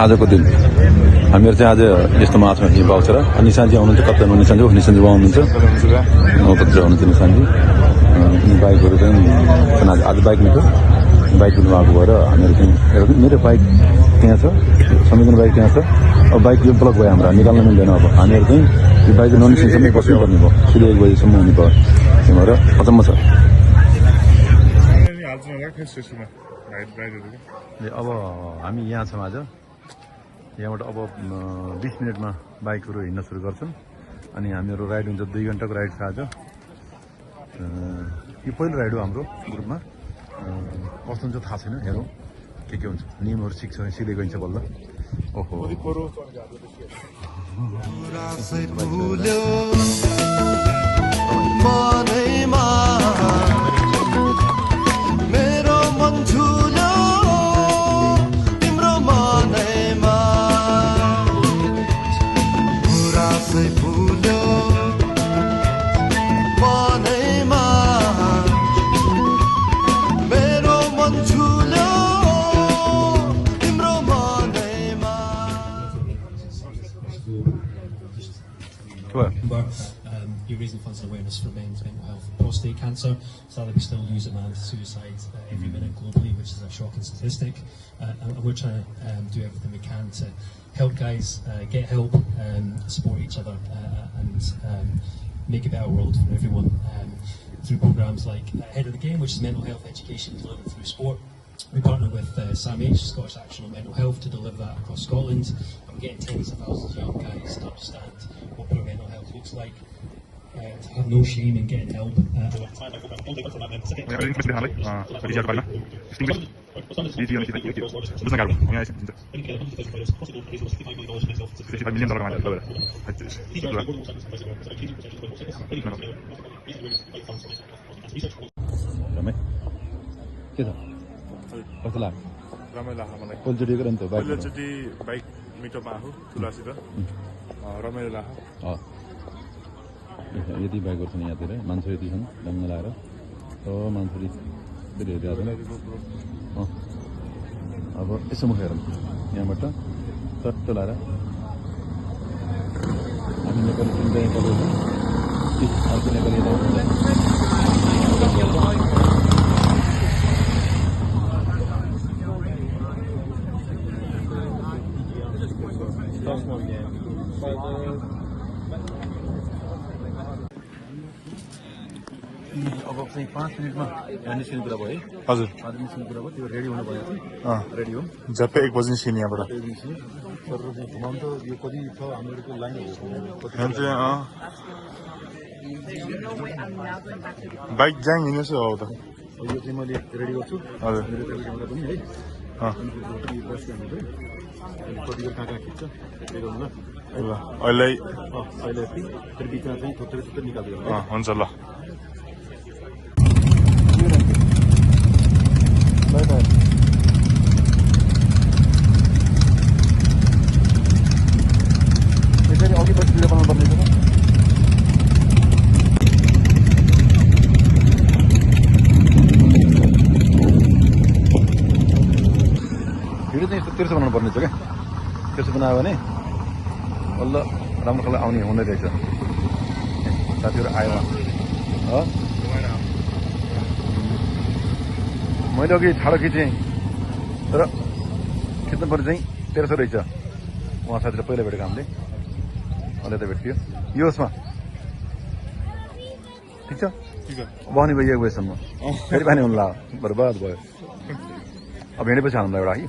आजको दिन हामीहरू चाहिँ आज यस्तो माछा हिँड पाउँछ र निशानजी आउनुहुन्छ कप्तान निशानजी हो निशानजी आउनुहुन्छ कति आउनुहुन्छ निशानजी बाइकहरू चाहिँ आज बाइक निको बाइक कुद्नु आएको भएर हामीहरू चाहिँ मेरो बाइक त्यहाँ छ समीको बाइक त्यहाँ छ अब बाइक यो ब्लक भयो हाम्रो निकाल्न मिल्दैन अब हामीहरू चाहिँ यो बाइक ननिस्किनसम्म बस्नुपर्ने भयो सिधै 1 बजीसम्म हुने भयो त्यही भएर अचम्म छ अब हामी यहाँ छौँ आज यहाँबाट अब 20 मिनटमा बाइकहरू हिँड्न सुरु गर्छौँ अनि हामीहरू राइड हुन्छ 2 घन्टाको राइड छ आज यो पहिलो राइड हो हाम्रो ग्रुपमा कस्तो हुन्छ थाहा छैन हेरौँ के हुन्छ नियमहरू सिक्छ सिधै गइन्छ बल्ल ओहो You're raising funds and awareness for men's mental health, prostate cancer. Sadly, we still lose a man to suicide every minute globally, which is a shocking statistic. And we're trying to do everything we can to help guys get help, support each other, and make a better world for everyone through programs like Ahead of the Game, which is mental health education delivered through sport. We partner with SAMH, Scottish Action on Mental Health, to deliver that across Scotland. We're getting tens of thousands of young guys to understand what poor mental health looks like, to have no shame in getting help. कस्तो लाग्यो रमाइलो लाग्यो मलाई पहिलोचोटि गरेँ नि त पहिलोचोटि बाइक मिटोमा आएको ठुलासित रमाइलो लाग्यो यति बाइकहरू छन् यहाँतिर मान्छे यति छन् ढङ्ग लगाएर मान्छे फेरि हेरिरहेको अब यसो मुख हेरौँ यहाँबाट चट्ट लगाएर हामी नेपाली तिनवटा अर्को नेपाली अब चाहिँ 5 मिनटमा यहाँ निस्किने कुरा भयो है हजुर आज निस्किने कुरा भयो त्यो रेडी हुनु भयो रेडी हो झट्टै 1 बजी निस्किने यहाँबाट तर घुमाउनु त यो कति छ हाम्रो लाइन बाइक ज्याङ हिँड्नुहोस् हो त यो चाहिँ मैले रेडी गर्छु हजुर क्यामेरा पनि है कति कहाँ कहाँ खिच्छ त्यही गर्नु ल अहिले फेरि बिचमा चाहिँ थोत्रै थोत्रै निकाल्दियो हुन्छ ल यसरी अघि पछि भिडियो बनाउनु पर्ने छ भिडियो चाहिँ यस्तो तेर्सो बनाउनु पर्ने छ क्या तेर्सो बनायो भने बल्ल राम्रो खालको आउने हुँदै रहेछ साथीहरू आयो हो मैले अघि ठाडो खिचेँ तर खिच्नु पर्ने चाहिँ तेर्सो रहेछ उहाँ साथीले पहिला भेटेको हामीले अहिले त भेटियो यो होस् ठिक छ बहनी भयो 1 बजीसम्म फेरि पानी हुनु लाग्यो बर्बाद भयो अब हिँडेपछि हाल्नु एउटा है